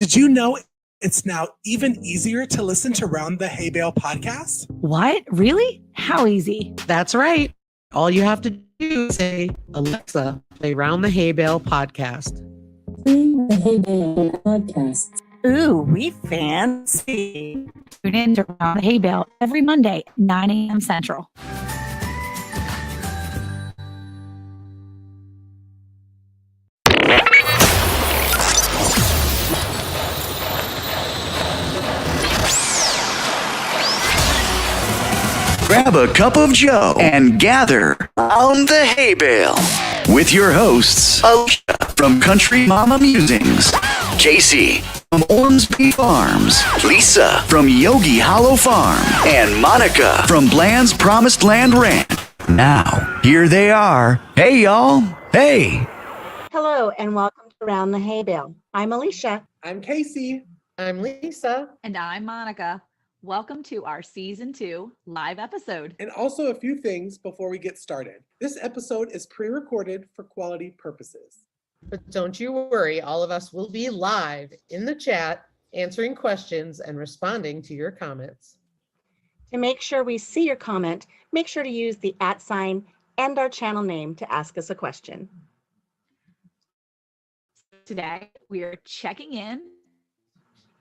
Did you know it's now even easier to listen to Round the Hay Bale podcast? What? Really? How easy? That's right. All you have to do is say, Alexa, play Round the Hay Bale podcast. The Hay Bale podcast. Ooh, we fancy. Tune in to Round the Hay Bale every Monday, 9 a.m. Central. Grab a cup of joe and gather around the hay bale with your hosts, Alicia from Country Mama Musings, Casey from Ormsby Farms, Lisa from Yogi Hollow Farm, and Monica from Bland's Promised Land Ranch. Now, here they are. Hey, y'all. Hey. Hello, and welcome to Around the Hay Bale. I'm Alicia. I'm Casey. I'm Lisa. And I'm Monica. Welcome to our Season 2 live episode. And also a few things before we get started. This episode is pre-recorded for quality purposes. But don't you worry, all of us will be live in the chat, answering questions and responding to your comments. To make sure we see your comment, make sure to use the @ and our channel name to ask us a question. Today, we are checking in,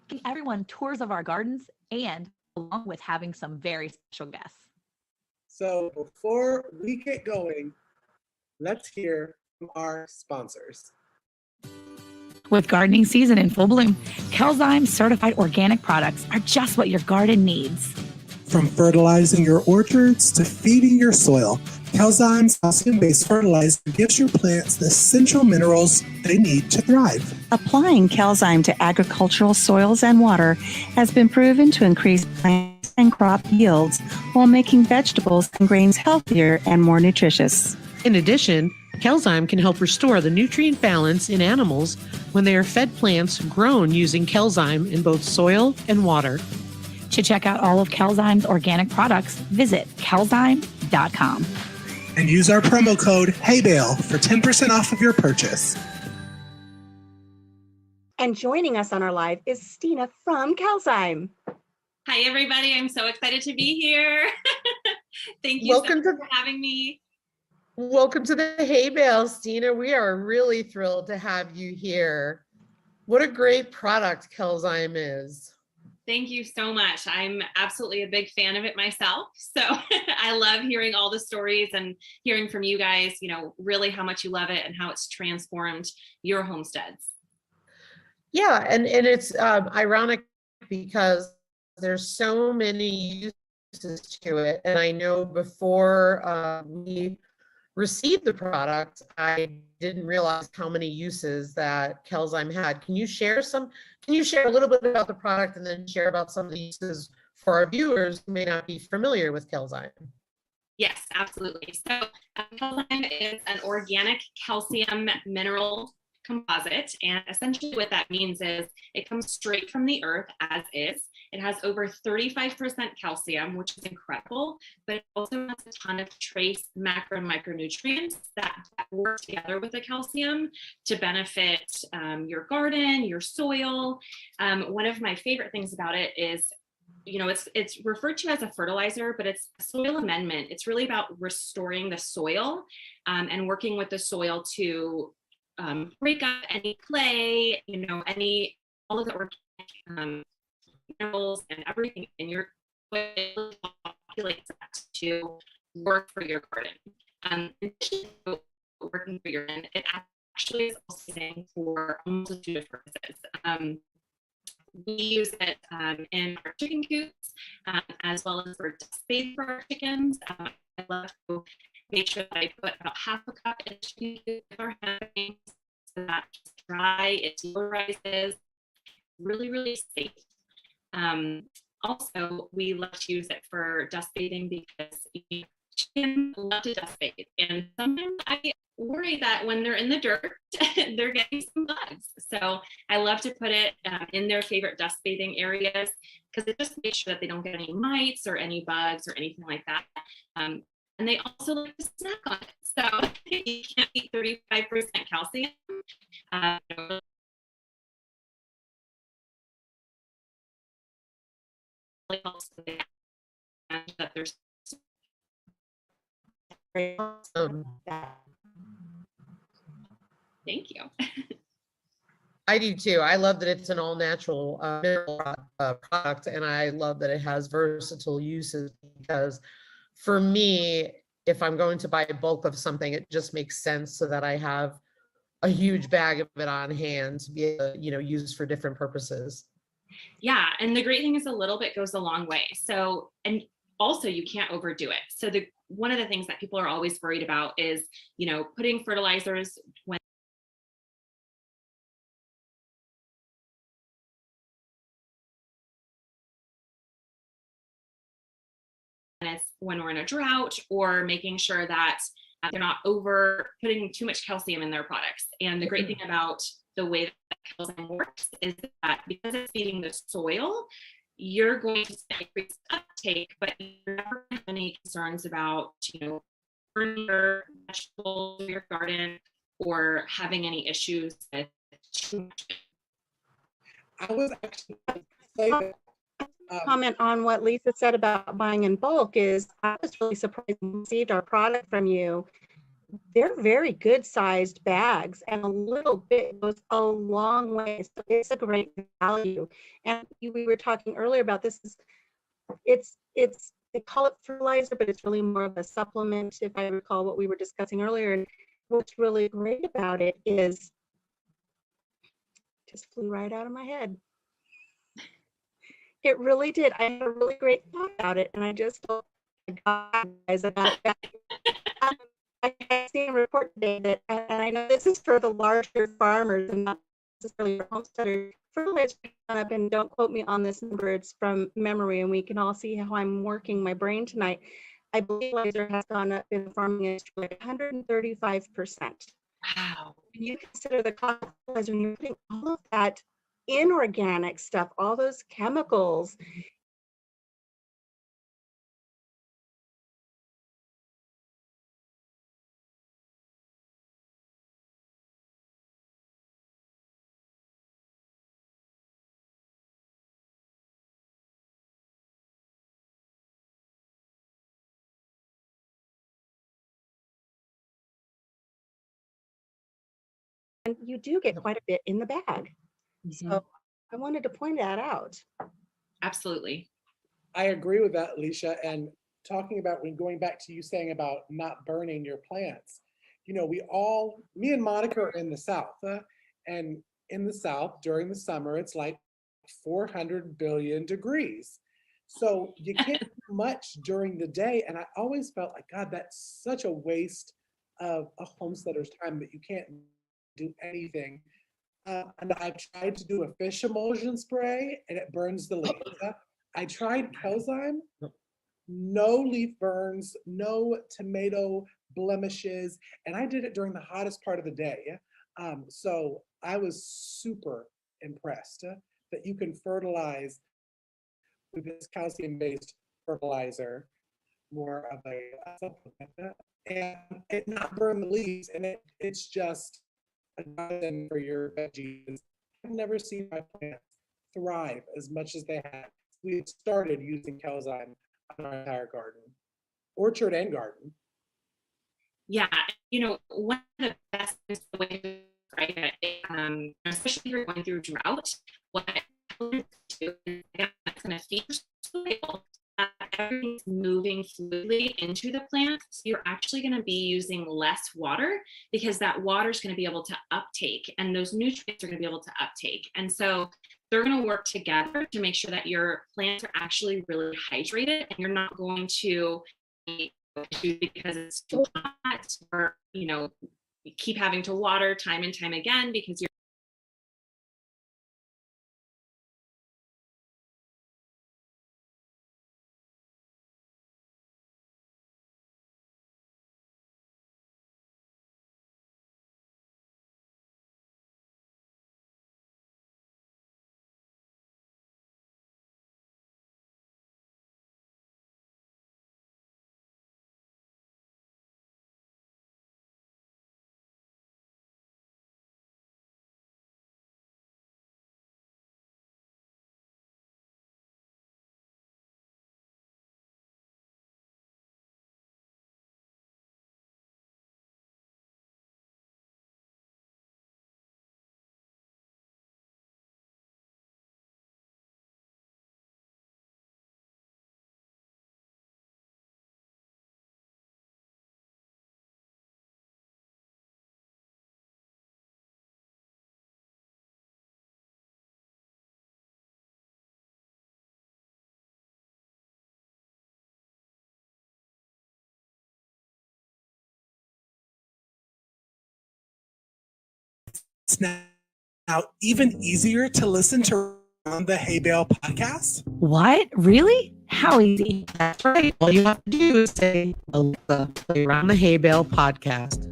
giving everyone tours of our gardens, and along with having some very special guests. So before we get going, let's hear from our sponsors. With gardening season in full bloom, Calzine certified organic products are just what your garden needs. From fertilizing your orchards to feeding your soil, Calzine's calcium-based fertilizer gives your plants the essential minerals they need to thrive. Applying Calzine to agricultural soils and water has been proven to increase plant and crop yields while making vegetables and grains healthier and more nutritious. In addition, Calzine can help restore the nutrient balance in animals when they are fed plants grown using Calzine in both soil and water. To check out all of Calzine's organic products, visit calzine.com. And use our promo code HAYBALE for 10% off of your purchase. And joining us on our live is Stina from Calzine. Hi, everybody. I'm so excited to be here. Thank you so much for having me. Welcome to the Hay Bale, Stina. We are really thrilled to have you here. What a great product Calzine is. Thank you so much. I'm absolutely a big fan of it myself. So I love hearing all the stories and hearing from you guys, really how much you love it and how it's transformed your homesteads. Yeah, and it's ironic because there's so many uses to it. And I know before we received the product, I didn't realize how many uses that Calzine had. Can you share a little bit about the product and then share about some of the uses for our viewers who may not be familiar with Calzine? Yes, absolutely. So Calzine is an organic calcium mineral composite, and essentially what that means is it comes straight from the earth as is. It has over 35% calcium, which is incredible, but it also has a ton of trace macro and micronutrients that work together with the calcium to benefit your garden, your soil. One of my favorite things about it is, it's referred to as a fertilizer, but it's a soil amendment. It's really about restoring the soil and working with the soil to break up any clay, all of the organic minerals and everything in your soil populates that to work for your garden. In addition to working for your garden, it actually is also using for a multitude of purposes. We use it in our chicken coops as well as for dust baths for our chickens. I love to make sure that I put about half a cup in chicken coop with our having so that it's dry, it deodorizes, really, really safe. Also, we love to use it for dust bathing because chickens love to dust bathe. And sometimes I worry that when they're in the dirt, they're getting some bugs. So I love to put it in their favorite dust bathing areas because it just makes sure that they don't get any mites or any bugs or anything like that. And they also like to snack on it. So you can't eat 35% calcium. helps that there's thank you. I do too. I love that it's an all natural mineral product, and I love that it has versatile uses, because for me, if I'm going to buy a bulk of something, it just makes sense so that I have a huge bag of it on hand to be able to, use for different purposes. Yeah, and the great thing is a little bit goes a long way. So, and also you can't overdo it. So one of the things that people are always worried about is, putting fertilizers when we're in a drought, or making sure that they're not over putting too much calcium in their products. And the great thing about the way that calcium works is that because it's feeding the soil, you're going to increase uptake, but you're never going to have any concerns about, burning your vegetables or your garden, or having any issues with too much. I was actually going to say that, comment on what Lisa said about buying in bulk is I was really surprised when we received our product from you. They're very good sized bags, and a little bit goes a long way. So it's a great value. And we were talking earlier about this. It's they call it fertilizer, but it's really more of a supplement, if I recall what we were discussing earlier. And what's really great about it is just flew right out of my head. It really did. I had a really great thought about it, and I just thought, guys, I got it back. I seen a report today that, and I know this is for the larger farmers and not necessarily for homesteaders. Fertilizer gone up, and don't quote me on this number, it's from memory, and we can all see how I'm working my brain tonight. I believe fertilizer has gone up in the farming industry like 135%. Wow. When you consider the cost of fertilizer, when you're putting all of that inorganic stuff, all those chemicals, and you do get quite a bit in the bag. So I wanted to point that out. Absolutely. I agree with that, Alicia. And talking about when going back to you saying about not burning your plants, me and Monica are in the South, and in the South during the summer, it's like 400 billion degrees. So you can't do much during the day. And I always felt like, God, that's such a waste of a homesteader's time that you can't do anything. And I've tried to do a fish emulsion spray and it burns the leaves. I tried Calzine, no leaf burns, no tomato blemishes, and I did it during the hottest part of the day. So I was super impressed that you can fertilize with this calcium-based fertilizer, more of a supplement, and it not burn the leaves, and it's just a godsend for your veggies. I've never seen my plants thrive as much as they have. We started using Calzine on our entire garden, orchard and garden. Yeah, one of the best is the way to describe it, especially if you're going through drought, what to do is it's going to feed your soil. Everything's moving fluidly into the plant. So you're actually going to be using less water, because that water is going to be able to uptake, and those nutrients are going to be able to uptake. And so they're going to work together to make sure that your plants are actually really hydrated, and you're not going to because it's too hot, or keep having to water time and time again because you're It's now even easier to listen to on the Hay Bale podcast. What? Really? How easy? That's right. All you have to do is say, Alexa, play Around the Hay Bale podcast.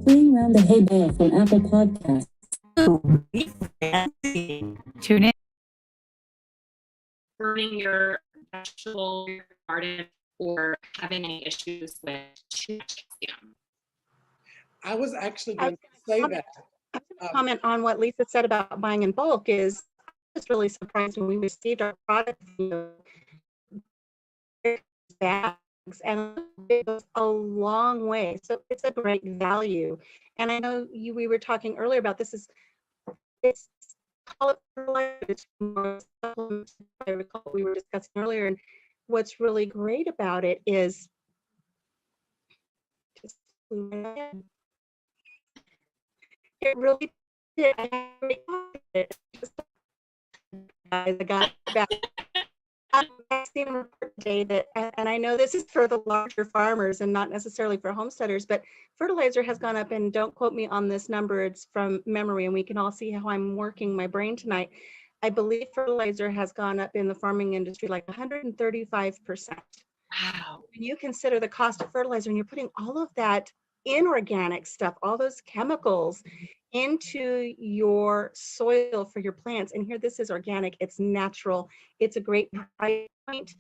Playing Round the Hay Bale from Apple Podcasts. Tune in. Burning your vegetable garden or having any issues with too much calcium. I was actually going to say that. I was gonna comment on what Lisa said about buying in bulk is I was really surprised when we received our product from you, bags, and it goes a long way. So it's a great value. And I know we were talking earlier about it's call it fertilizer, it's more supplements, I recall we were discussing earlier. And what's really great about it is it really did. I got back. I've seen a report today that, and I know this is for the larger farmers and not necessarily for homesteaders, but fertilizer has gone up, and don't quote me on this number, it's from memory, and we can all see how I'm working my brain tonight. I believe fertilizer has gone up in the farming industry like 135%. Wow. When you consider the cost of fertilizer and you're putting all of that inorganic stuff, all those chemicals into your soil for your plants, and here this is organic, it's natural, it's a great price point,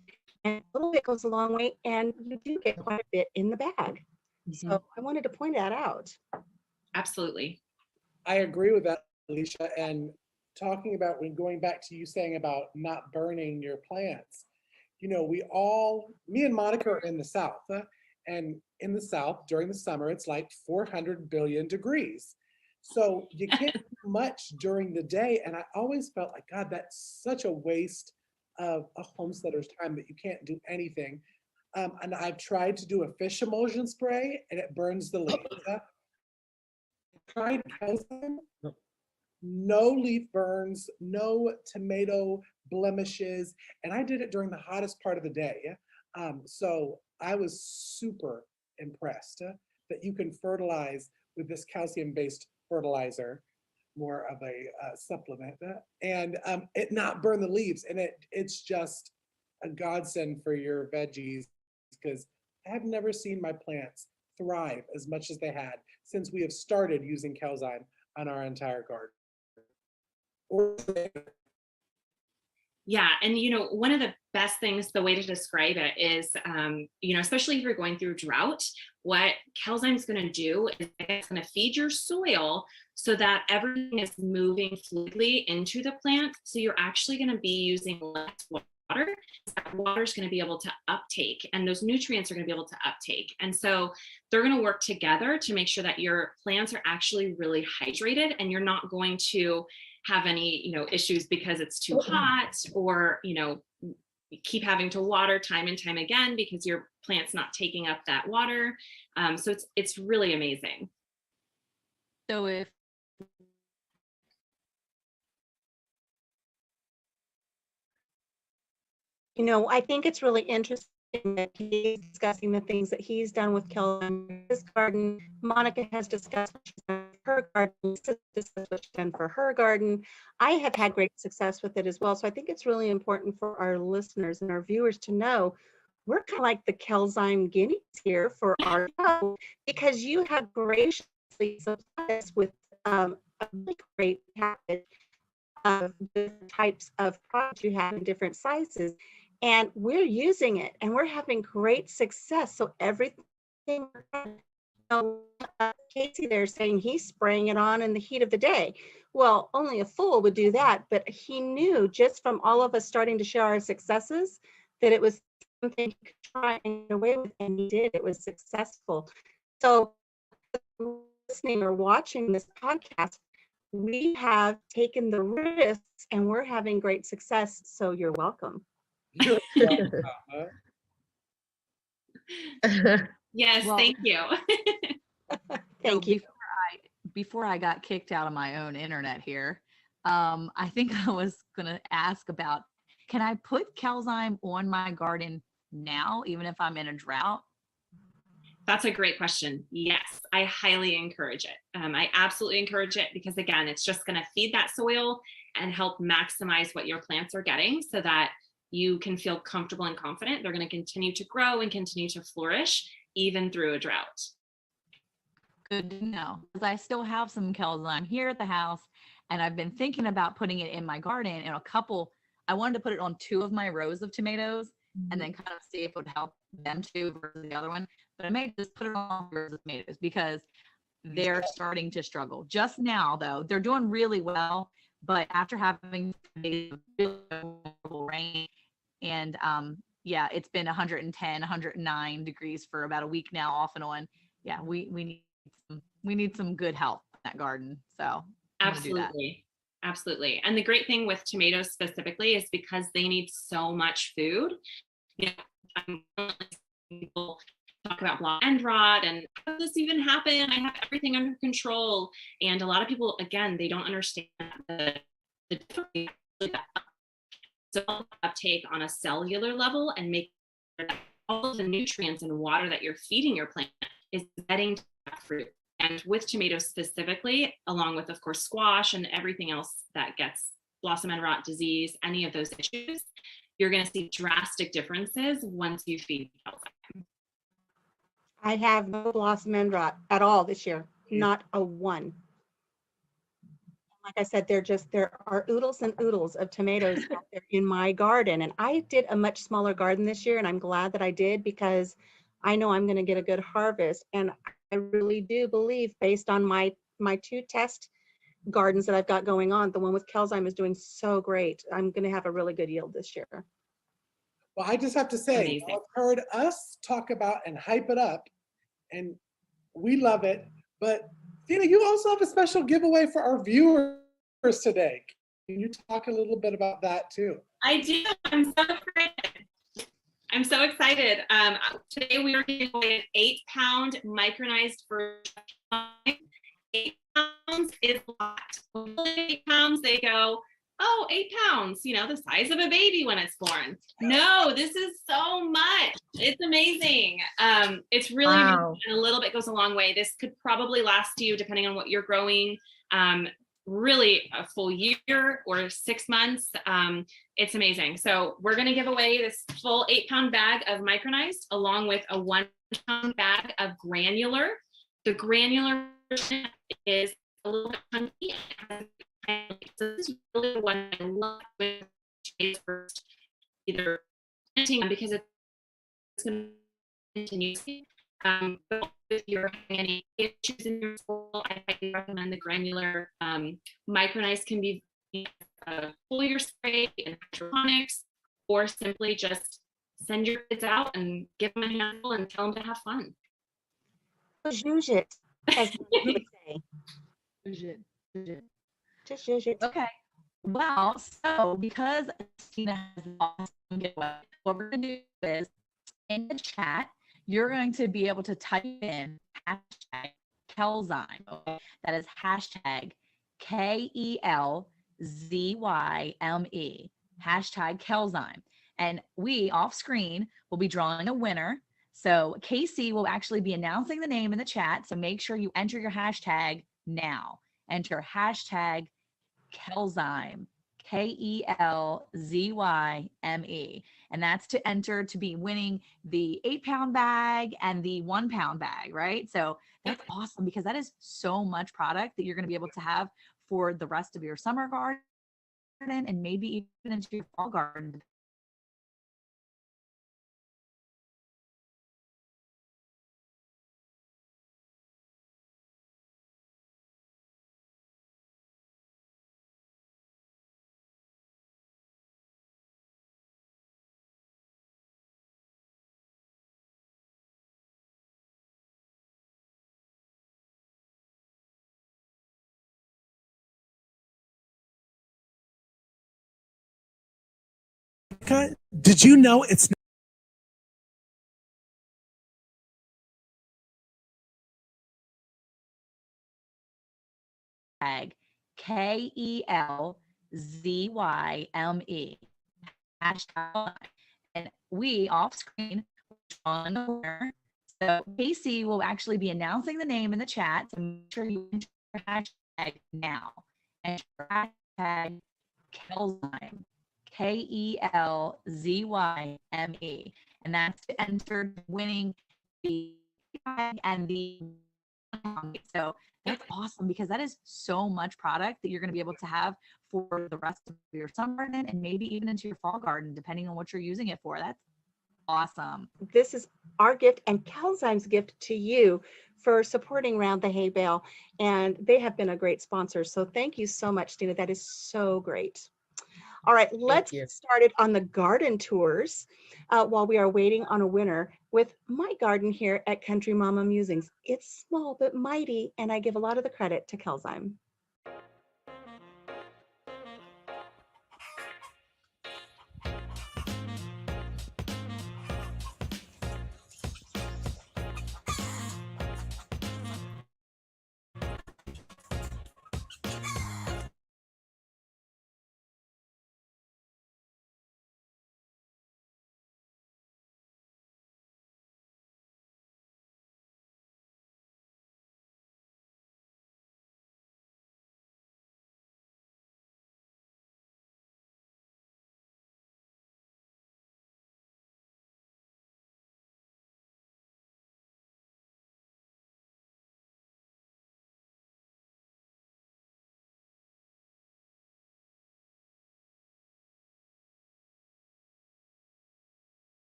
and a little bit goes a long way, and you do get quite a bit in the bag. So I wanted to point that out. Absolutely. I agree with that, Alicia. And talking about when going back to you saying about not burning your plants, me and Monica are in the South, and in the South during the summer, it's like 400 billion degrees. So you can't do much during the day. And I always felt like, God, that's such a waste of a homesteader's time that you can't do anything. And I've tried to do a fish emulsion spray and it burns the leaves. Tried Calzine, no leaf burns, no tomato blemishes. And I did it during the hottest part of the day. So I was super impressed that you can fertilize with this calcium-based fertilizer, more of a supplement, and it not burn the leaves. And it's just a godsend for your veggies, because I have never seen my plants thrive as much as they had since we have started using Calzine on our entire garden. Yeah, and one of the best things, the way to describe it is, especially if you're going through drought, what Calzine is going to do is it's going to feed your soil so that everything is moving fluidly into the plant. So you're actually going to be using less water. That water is going to be able to uptake, and those nutrients are going to be able to uptake. And so they're going to work together to make sure that your plants are actually really hydrated, and you're not going to have any, issues because it's too hot, or, keep having to water time and time again because your plant's not taking up that water. So it's really amazing. So if I think it's really interesting that he's discussing the things that he's done with Calzine in his garden. Monica has discussed what she's done with her garden. Lisa discussed what she's done for her garden. I have had great success with it as well. So I think it's really important for our listeners and our viewers to know we're kind of like the Calzine guineas here for our show, because you have graciously supplied us with a really great package of different types of products you have in different sizes. And we're using it and we're having great success. So everything, Casey there saying he's spraying it on in the heat of the day. Well, only a fool would do that, but he knew just from all of us starting to share our successes that it was something he could try and get away with, and he did. It was successful. So listening or watching this podcast, we have taken the risks and we're having great success. So you're welcome. Yes, Well, thank you. Thank you. Before I got kicked out of my own internet here, I think I was going to ask about, can I put Calzine on my garden now, even if I'm in a drought? That's a great question. Yes, I highly encourage it. I absolutely encourage it because, again, it's just going to feed that soil and help maximize what your plants are getting so that you can feel comfortable and confident. They're going to continue to grow and continue to flourish even through a drought. Good to know. Because I still have some Calzine here at the house, and I've been thinking about putting it in my garden in a couple. I wanted to put it on 2 of my rows of tomatoes and then kind of see if it would help them too versus the other one. But I may just put it on rows of tomatoes because they're starting to struggle. Just now, though, they're doing really well. But after having rain and yeah, it's been 110, 109 degrees for about a week now, off and on. Yeah, we need some good help in that garden. So absolutely, absolutely. And the great thing with tomatoes specifically is because they need so much food. You know, people talk about blight and rot and how does this even happen? I have everything under control. And a lot of people, again, they don't understand the difficulty uptake on a cellular level and make sure that all of the nutrients and water that you're feeding your plant is getting to that fruit. And with tomatoes specifically, along with, of course, squash and everything else that gets blossom end rot disease, any of those issues, you're going to see drastic differences once you feed calcium. I have no blossom end rot at all this year, not a one. Like I said, there are oodles and oodles of tomatoes out there in my garden. And I did a much smaller garden this year, and I'm glad that I did because I know I'm going to get a good harvest. And I really do believe, based on my 2 test gardens that I've got going on, the one with Calzine is doing so great. I'm going to have a really good yield this year. Well, I just have to say, I've heard us talk about and hype it up, and we love it. But Dina, you also have a special giveaway for our viewers today. Can you talk a little bit about that too? I do. I'm so excited. Today we are giving away an 8-pound micronized version. 8 pounds is a lot. When 8 pounds, they go, oh, 8 pounds, you know, the size of a baby when it's born. No, this is so much. It's amazing. It's really amazing, and a little bit goes a long way. This could probably last you, depending on what you're growing, really a full year or 6 months. It's amazing. So we're going to give away this full 8-pound bag of micronized along with a 1-pound bag of granular. The granular version is a little bit chunky. So this is really what I love with first, either planting because it's going to continue. If you're having any issues in your soil, I highly recommend the granular. Micronized can be a foliar spray in hydroponics, or simply just send your kids out and give them a handful and tell them to have fun. Use it, as we say. Use it. Just use it. Okay. Well, so because Tina has lost some giveaway, what we're going to do is in the chat, you're going to be able to type in hashtag Calzine. Okay? That is hashtag KELZYME, hashtag Calzine. And we off screen will be drawing a winner. So Casey will actually be announcing the name in the chat. So make sure you enter your hashtag now. Enter hashtag Calzine, KELZYME. And that's to enter to be winning the 8-pound bag and the 1-pound bag, right? So that's awesome because that is so much product that you're going to be able to have for the rest of your summer garden and maybe even into your fall garden. Did you know it's KELZYME, hashtag, and we off screen on the winner. So Casey will actually be announcing the name in the chat. So make sure you enter your hashtag now. And hashtag Calzine, KELZYME. And that's to enter winning the and the so that's awesome because that is so much product that you're going to be able to have for the rest of your summer garden and maybe even into your fall garden, depending on what you're using it for. That's awesome. This is our gift and Calzine's gift to you for supporting Round the Hay Bale. And they have been a great sponsor. So thank you so much, Tina. That is so great. All right, let's get started on the garden tours while we are waiting on a winner with my garden here at Country Mama Musings. It's small but mighty, and I give a lot of the credit to Calzine.